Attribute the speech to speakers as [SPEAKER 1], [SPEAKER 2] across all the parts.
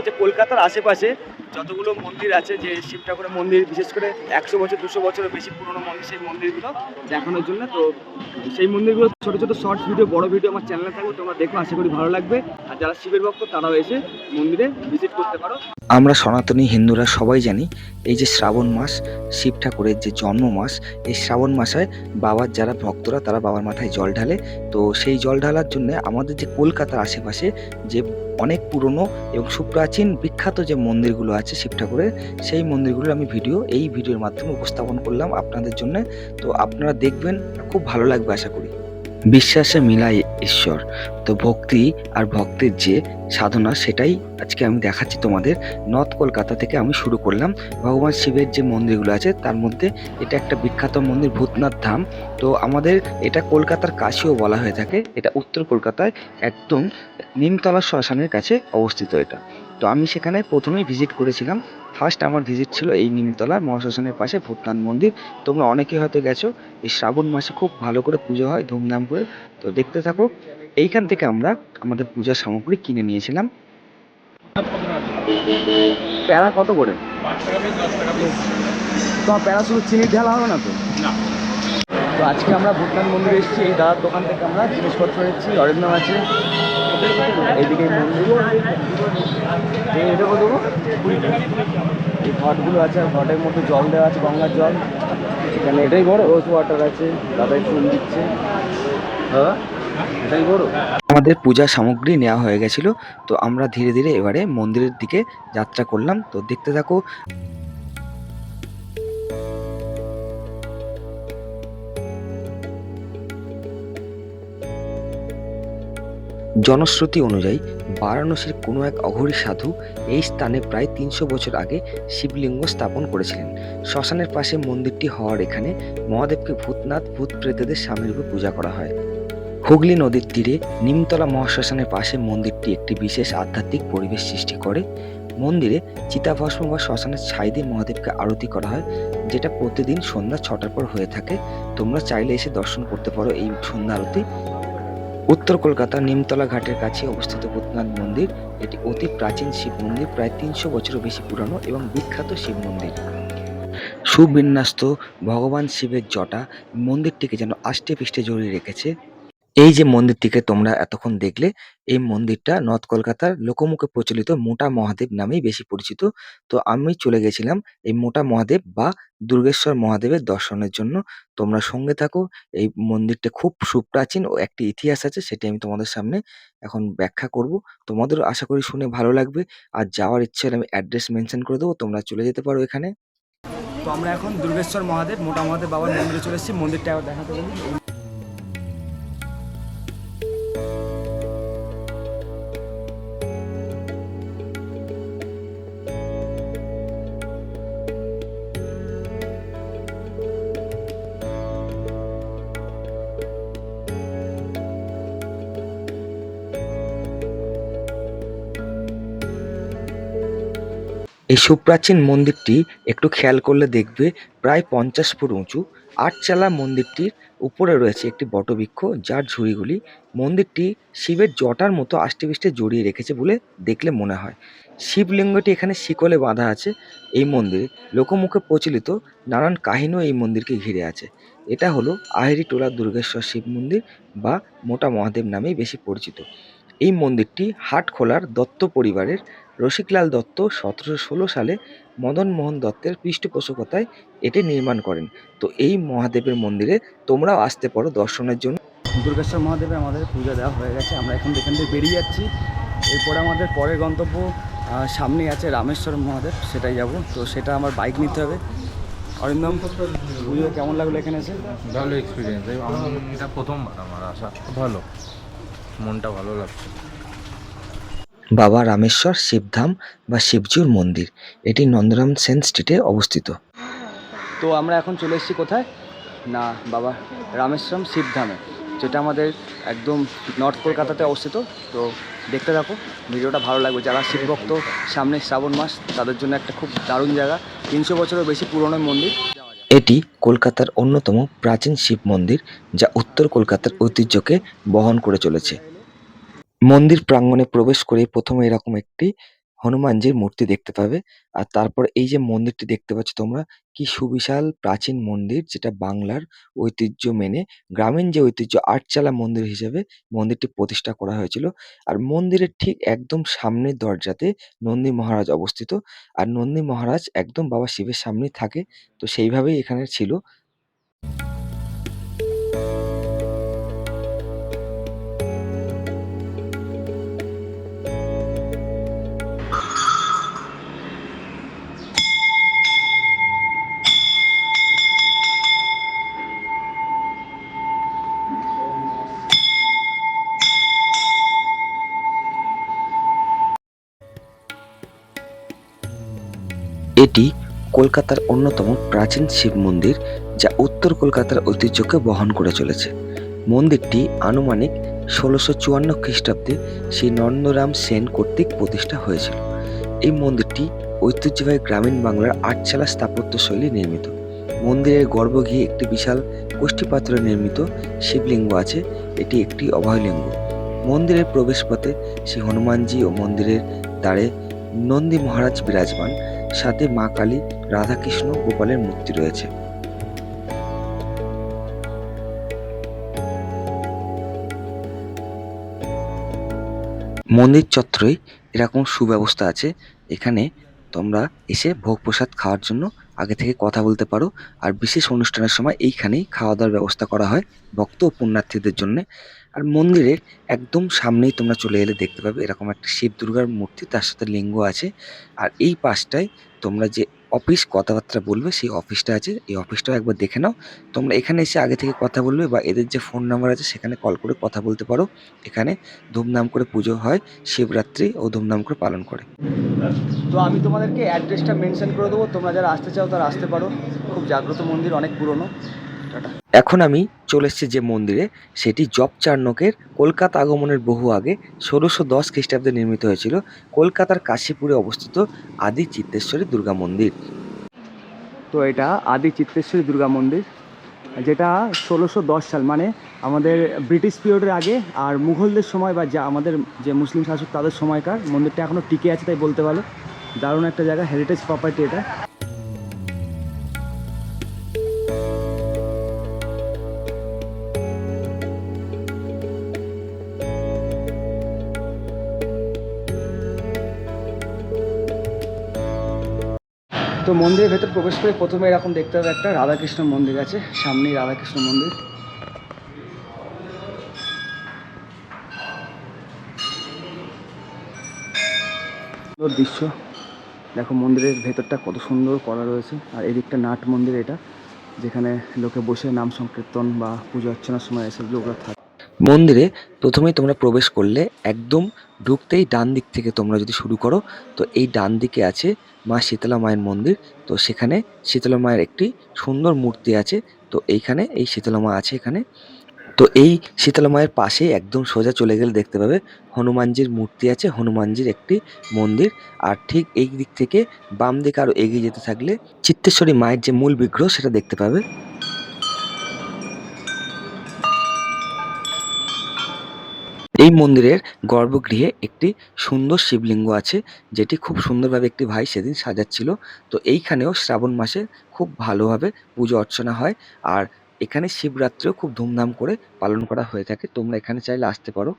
[SPEAKER 1] যে কলকাতার আশেপাশে যতগুলো মন্দির আছে, যে শিব ঠাকুরের মন্দির, বিশেষ করে 100 বছর 200 বছরের বেশি পুরনো মন্দির, সেই মন্দিরগুলো দেখানোর জন্য। তো সেই মন্দিরগুলো ছোটো ছোটো শর্টস ভিডিও, বড় ভিডিও আমার চ্যানেলে থাকবে, তোমরা দেখো, আশা করি ভালো লাগবে। আর যারা শিবের ভক্ত তারাও এসে মন্দিরে ভিজিট করতে পারো।
[SPEAKER 2] আমরা সনাতনী হিন্দুরা সবাই জানি এই যে শ্রাবণ মাস শিব ঠাকুরের যে জন্ম মাস, এই শ্রাবণ মাসে বাবার যারা ভক্তরা তারা বাবার মাথায় জল ঢালে। তো সেই জল ঢালার জন্য আমাদের যে কলকাতার আশেপাশে যে অনেক পুরনো এবং সুপ্রাচীন বিখ্যাত যে মন্দিরগুলো আছে শিব ঠাকুরের, সেই মন্দিরগুলোর আমি এই ভিডিওর মাধ্যমে উপস্থাপন করলাম আপনাদের জন্য। তো আপনারা দেখবেন, খুব ভালো লাগবে আশা করি। বিশ্বাসে মিলায় ঈশ্বর। তো ভক্তি আর ভক্তের যে সাধনা, সেটাই আজকে আমি দেখাচ্ছি তোমাদের। নর্থ কলকাতা থেকে আমি শুরু করলাম। ভগবান শিবের যে মন্দিরগুলো আছে তার মধ্যে এটা একটা বিখ্যাত মন্দির, ভূতনাথ ধাম। তো আমাদের এটা কলকাতার কাছেও বলা হয়ে থাকে। এটা উত্তর কলকাতায় একদম নিমতলা শ্মশানের কাছে অবস্থিত এটা। তো আমি সেখানে প্রথমেই ভিজিট করেছিলাম। ফার্স্ট আমার ভিজিট ছিল এই নিমতলা মহাশ্মশানের পাশে ভূতনাথ মন্দির। তোমরা অনেকে হয়তো গেছো। এই শ্রাবণ মাসে খুব ভালো করে পুজো হয় ধুমধাম করে। তো দেখতে থাকো। এইখান থেকে আমরা আমাদের পূজার সামগ্রী কিনে নিয়েছিলাম।
[SPEAKER 1] প্যারা কত করে? তোমার প্যারা শুধু চিনি ঢালা হবে না তো? তো আজকে আমরা ভূতনাথ মন্দিরে এসেছি। এই দাদার দোকান থেকে আমরা জিনিসপত্র নিচ্ছি। অরিন্দম আছে, এইদিকে মন্দির, এটা কত? এই ঘটগুলো আছে, আর ঘটের মধ্যে জল দেওয়া আছে, গঙ্গার জল। এখানে এটাই বড় রোজ ওয়াটার আছে, দাদাই ফুল দিচ্ছে। হ্যাঁ, এটাই বড়।
[SPEAKER 2] আমাদের পূজার সামগ্রী নেওয়া হয়ে গেছিল। তো আমরা ধীরে ধীরে এবারে মন্দিরের দিকে যাত্রা করলাম। তো দেখতে থাকো। জনশ্রুতি অনুযায়ী বারাণসীর কোনো এক অঘরী সাধু এই স্থানে প্রায় 300 বছর আগে শিবলিঙ্গ স্থাপন করেছিলেন। শ্মশানের পাশে মন্দিরটি হওয়ার এখানে মহাদেবকে ভূতনাথ ভূত প্রেতদের স্বামীরূপে পূজা করা হয়। হুগলি নদীর তীরে নিমতলা মহাশ্মশানের পাশে মন্দিরটি একটি বিশেষ আধ্যাত্মিক পরিবেশ সৃষ্টি করে। মন্দিরে চিতাভস্ম বা শ্মশানের ছাই দিয়ে মহাদেবকে আরতি করা হয়, যেটা প্রতিদিন সন্ধ্যা 6টার পর হয়ে থাকে। তোমরা চাইলে এসে দর্শন করতে পারো এই সন্ধ্যা আরতি। উত্তর কলকাতার নিমতলা ঘাটের কাছে অবস্থিত ভূতনাথ মন্দির এটি অতি প্রাচীন শিব মন্দির, প্রায় 300 বছরের বেশি পুরানো এবং বিখ্যাত শিব মন্দির। সুবিন্যস্ত ভগবান শিবের জটা মন্দিরটিকে যেন আষ্টে পৃষ্ঠে জড়িয়ে রেখেছে। এই যে মন্দিরটিকে তোমরা এতক্ষণ দেখলে, এই মন্দিরটা নর্থ কলকাতার লোকমুখে প্রচলিত মোটা মহাদেব নামেই বেশি পরিচিত। তো আমি চলে গেছিলাম এই মোটা মহাদেব বা দুর্গেশ্বর মহাদেবের দর্শনের জন্য। তোমরা সঙ্গে থাকো। এই মন্দিরটা খুব সুপ্রাচীন ও একটি ইতিহাস আছে, সেটি আমি তোমাদের সামনে এখন ব্যাখ্যা করব। তোমাদেরও আশা করি শুনে ভালো লাগবে। আর যাওয়ার ইচ্ছে হলে আমি অ্যাড্রেস মেনশন করে দেবো, তোমরা চলে যেতে পারো এখানে।
[SPEAKER 1] তো আমরা এখন দুর্গেশ্বর মহাদেব, মোটা মহাদেব বাবার মন্দিরে চলে এসেছি। মন্দিরটা আবার দেখাতে বলি।
[SPEAKER 2] এই সুপ্রাচীন মন্দিরটি একটু খেয়াল করলে দেখবে প্রায় 50 ফুট উঁচু। 8 চালা মন্দিরটির উপরে রয়েছে একটি বটবৃক্ষ, যার ঝুড়িগুলি মন্দিরটি শিবের জটার মতো আষ্টেপৃষ্ঠে জড়িয়ে রেখেছে বলে দেখলে মনে হয়। শিবলিঙ্গটি এখানে শিকলে বাঁধা আছে। এই মন্দিরে লোকমুখে প্রচলিত নানান কাহিনীও এই মন্দিরকে ঘিরে আছে। এটা হলো আহেরিটোলা দুর্গেশ্বর শিব মন্দির বা মোটা মহাদেব নামেই বেশি পরিচিত। এই মন্দিরটি হাটখোলার দত্ত পরিবারের রসিকলাল দত্ত 1716 সালে মদন মোহন দত্তের পৃষ্ঠপোষকতায় এটি নির্মাণ করেন। তো এই মহাদেবের মন্দিরে তোমরাও আসতে পারো দর্শনের জন্য।
[SPEAKER 1] দুর্গেশ্বর মহাদেবের আমাদের পূজা দেওয়া হয়ে গেছে। আমরা এখান থেকে বেরিয়ে যাচ্ছি। এরপরে আমাদের পরের গন্তব্য সামনেই আছে রামেশ্বর মহাদেব, সেটাই যাব। তো সেটা আমার বাইক নিতে হবে। অরিন্দম, পুজো কেমন লাগলো এখানে এসে?
[SPEAKER 3] ভালো এক্সপিরিয়েন্স। এটা প্রথমবার আমার আসা, ভালো, মনটা ভালো লাগছে।
[SPEAKER 2] বাবা রামেশ্বর শিবধাম বা শিবজির মন্দির, এটি নন্দরাম সেন স্ট্রিটে অবস্থিত।
[SPEAKER 1] তো আমরা এখন চলে এসেছি কোথায় না, বাবা রামেশ্বরম শিবধামে, যেটা আমাদের একদম নর্থ কলকাতাতে অবস্থিত। তো দেখতে থাকো, ভিডিওটা ভালো লাগবে। যারা শিবভক্ত, সামনে শ্রাবণ মাস, তাদের জন্য একটা খুব দারুণ জায়গা। 300 বছরের বেশি পুরনো মন্দির।
[SPEAKER 2] এটি কলকাতার অন্যতম প্রাচীন শিব মন্দির, যা উত্তর কলকাতার ঐতিহ্যকে বহন করে চলেছে। মন্দির প্রাঙ্গণে প্রবেশ করে প্রথমে এরকম একটি হনুমানজির মূর্তি দেখতে পাবে। আর তারপর এই যে মন্দিরটি দেখতে পাচ্ছ তোমরা, কি সুবিশাল প্রাচীন মন্দির, যেটা বাংলার ঐতিহ্য মেনে গ্রামীণ যে ঐতিহ্য আটচালা মন্দির হিসেবে মন্দিরটি প্রতিষ্ঠা করা হয়েছিল। আর মন্দিরের ঠিক একদম সামনের দরজাতে নন্দী মহারাজ অবস্থিত। আর নন্দী মহারাজ একদম বাবা শিবের সামনেই থাকে। তো সেইভাবেই এখানে ছিল। এটি কলকাতার অন্যতম প্রাচীন শিব মন্দির, যা উত্তর কলকাতার ঐতিহ্যকে বহন করে চলেছে। মন্দিরটি আনুমানিক ১৬৫৪ খ্রিস্টাব্দে শ্রী নন্দরাম সেন কর্তৃক প্রতিষ্ঠা হয়েছিল। এই মন্দিরটি ঐতিহ্যবাহী গ্রামীণ বাংলার আটচালা স্থাপত্য শৈলী নির্মিত। মন্দিরের গর্ভগৃহে একটি বিশাল কোষ্ঠী পাথরে নির্মিত শিবলিঙ্গ আছে। এটি একটি অভয়লিঙ্গ। মন্দিরের প্রবেশপথে শ্রী হনুমানজি ও মন্দিরের দ্বারে নন্দী মহারাজ বিরাজমান, সাথে মা কালী, রাধাকৃষ্ণ, গোপালের মূর্তি রয়েছে। মন্দির চত্বরে এরকম সুব্যবস্থা আছে। এখানে তোমরা এসে ভোগ প্রসাদ খাওয়ার জন্য আগে থেকে কথা বলতে পারো। আর বিশেষ অনুষ্ঠানের সময় এইখানেই খাওয়া দাওয়ার ব্যবস্থা করা হয় ভক্ত ও পুণ্যার্থীদের জন্য। আর মন্দিরের একদম সামনেই তোমরা চলে এলে দেখতে পাবে এরকম একটা শিব দুর্গার মূর্তি, তার সাথে লিঙ্গ আছে। আর এই পাশটায় তোমরা যে অফিস কথাবার্তা বলবে সেই অফিসটা আছে, এই অফিসটাও একবার দেখে নাও। তোমরা এখানে এসে আগে থেকে কথা বলবে বা এদের যে ফোন নাম্বার আছে সেখানে কল করে কথা বলতে পারো। এখানে ধুমধাম করে পুজো হয়, শিবরাত্রি ও ধুমধাম করে পালন করে।
[SPEAKER 1] তো আমি তোমাদেরকে অ্যাড্রেসটা মেনশন করে দেবো, তোমরা যারা আসতে চাও তারা আসতে পারো। খুব জাগ্রত মন্দির, অনেক পুরনো। টাটা।
[SPEAKER 2] এখন আমি চলে এসেছি যে মন্দিরে, সেটি জপ চার্নকের কলকাতা আগমনের বহু আগে ১৬১০ খ্রিস্টাব্দে নির্মিত হয়েছিল। কলকাতার কাশীপুরে অবস্থিত আদি চিত্তেশ্বরী দুর্গা মন্দির।
[SPEAKER 1] তো এটা আদি চিত্তেশ্বরী দুর্গা মন্দির, যেটা ১৬১০ সাল মানে আমাদের ব্রিটিশ পিরিয়ডের আগে আর মুঘলদের সময় বা যা আমাদের যে মুসলিম শাসক তাদের সময়কার মন্দিরটা এখনও টিকে আছে, তাই বলতে পারো। দারুণ একটা জায়গা, হেরিটেজ প্রপার্টি এটা। তো মন্দিরের ভেতর প্রবেশ করে প্রথমে এরকম দেখতে হবে একটা রাধাকৃষ্ণ মন্দির আছে, সামনেই রাধাকৃষ্ণ মন্দির। সুন্দর দৃশ্য, দেখো মন্দিরের ভেতরটা কত সুন্দর করা রয়েছে। আর এদিকটা নাট মন্দির এটা, যেখানে লোকে বসে নাম সংকীর্তন বা পুজো অর্চনার সময় এসে লোকরা থাকে।
[SPEAKER 2] মন্দিরে প্রথমেই তোমরা প্রবেশ করলে একদম ঢুকতেই ডান দিক থেকে তোমরা যদি শুরু করো, তো এই ডান দিকে আছে মা শীতলা মায়ের মন্দির। তো সেখানে শীতলা মায়ের একটি সুন্দর মূর্তি আছে। তো এইখানে এই শীতলা মা আছে এখানে। তো এই শীতলা মায়ের পাশে একদম সোজা চলে গেলে দেখতে পাবে হনুমানজির মূর্তি আছে, হনুমানজির একটি মন্দির। আর ঠিক এই দিক থেকে বাম দিকে আরো এগিয়ে যেতে থাকলে চিত্তেশ্বরী মায়ের যে মূল বিগ্রহ সেটা দেখতে পাবে। এই মন্দিরের গর্ভগৃহে একটি সুন্দর শিবলিঙ্গ আছে, যেটি খুব সুন্দরভাবে একটি ভাই সেদিন সাজাচ্ছিল। তো এইখানেও শ্রাবণ মাসে খুব ভালোভাবে পুজো অর্চনা হয়। আর এখানে শিবরাত্রিও খুব ধুমধাম করে পালন করা হয়ে থাকে। তোমরা এখানে চাইলে আসতে পারো।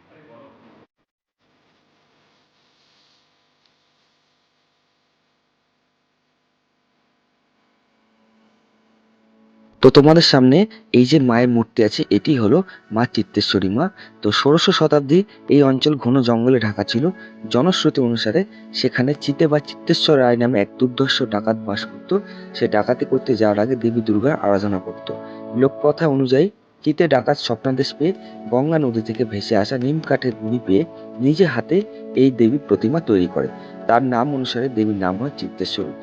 [SPEAKER 2] তো তোমাদের সামনে এই যে মায়ের মূর্তি আছে, এটি হলো মা চিত্তেশ্বরী মা। তো ১৬শ শতাব্দী এই অঞ্চল ঘন জঙ্গলে ঢাকা ছিল। জনশ্রুতি অনুসারে সেখানে চিতে বা চিত্তেশ্বর রায় নামে এক দুর্ধর্ষ ডাকাত বাস করত। সে ডাকাতি করতে যাওয়ার আগে দেবী দুর্গার আরাধনা করত। লোককথা অনুযায়ী চিতে ডাকাত স্বপ্নাদেশ পেয়ে গঙ্গা নদী থেকে ভেসে আসা নিম কাঠের গুঁড়ি পেয়ে নিজে হাতে এই দেবীর প্রতিমা তৈরি করে। তার নাম অনুসারে দেবীর নাম হয় চিত্তেশ্বরী।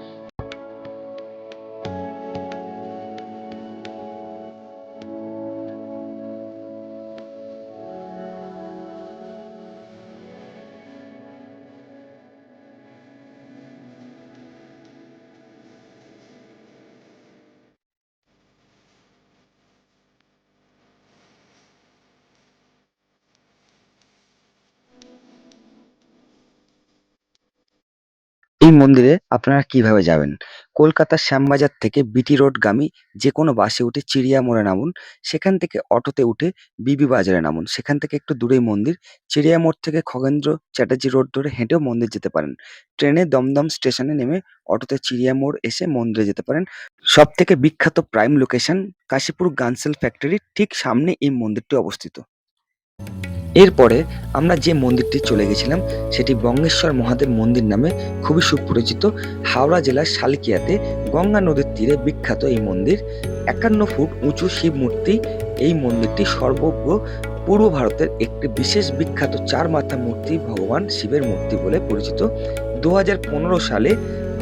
[SPEAKER 2] এই মন্দিরে আপনারা কিভাবে যাবেন? কলকাতার শ্যামবাজার থেকে বিটি রোডগামী যে কোনো বাসে উঠে চিড়িয়া মোড়ে নামুন। সেখান থেকে অটোতে উঠে বিবি বাজারে নামুন। সেখান থেকে একটু দূরেই মন্দির। চিড়িয়া মোড় থেকে খগেন্দ্র চ্যাটার্জি রোড ধরে হেঁটেও মন্দির যেতে পারেন। ট্রেনে দমদম স্টেশনে নেমে অটোতে চিড়িয়া মোড় এসে মন্দিরে যেতে পারেন। সবথেকে বিখ্যাত প্রাইম লোকেশন কাশীপুর গানসেল ফ্যাক্টরির ঠিক সামনে এই মন্দিরটি অবস্থিত। এরপরে আমরা যে মন্দিরটি চলে গেছিলাম সেটি বঙ্গেশ্বর মহাদেব মন্দির নামে খুবই সুপরিচিত। হাওড়া জেলার শালকিয়াতে গঙ্গা নদীর তীরে বিখ্যাত এই মন্দির। ৫১ ফুট উঁচু শিব মূর্তি। এই মন্দিরটি সর্বজ্ঞ পূর্ব ভারতের একটি বিশেষ বিখ্যাত ৪ মাথা মূর্তি ভগবান শিবের মূর্তি বলে পরিচিত। ২০১৫ সালে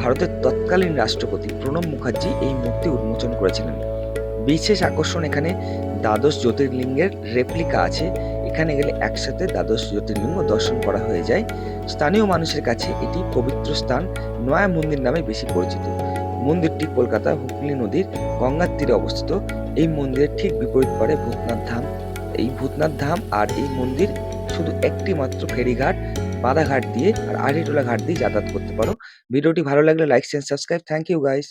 [SPEAKER 2] ভারতের তৎকালীন রাষ্ট্রপতি প্রণব মুখার্জি এই মূর্তি উন্মোচন করেছিলেন। বিশেষ আকর্ষণ এখানে দ্বাদশ জ্যোতির্লিঙ্গের রেপ্লিকা আছে। এখানে গেলে একসাথে দ্বাদশ জ্যোতির্লিঙ্গ দর্শন করা হয়ে যায়। স্থানীয় মানুষের কাছে এটি পবিত্র স্থান নয়া মন্দির নামে বেশি পরিচিত। মন্দিরটি কলকাতা হুগলি নদীর গঙ্গার তীরে অবস্থিত। এই মন্দিরের ঠিক বিপরীত পারে ভূতনাথ ধাম। এই ভূতনাথ ধাম আর এই মন্দির শুধু একটি মাত্র ফেরিঘাট, বাধাঘাট দিয়ে আর আড়িটোলা ঘাট দিয়ে যাতায়াত করতে পারো। ভিডিওটি ভালো লাগলে like share subscribe. Thank you guys.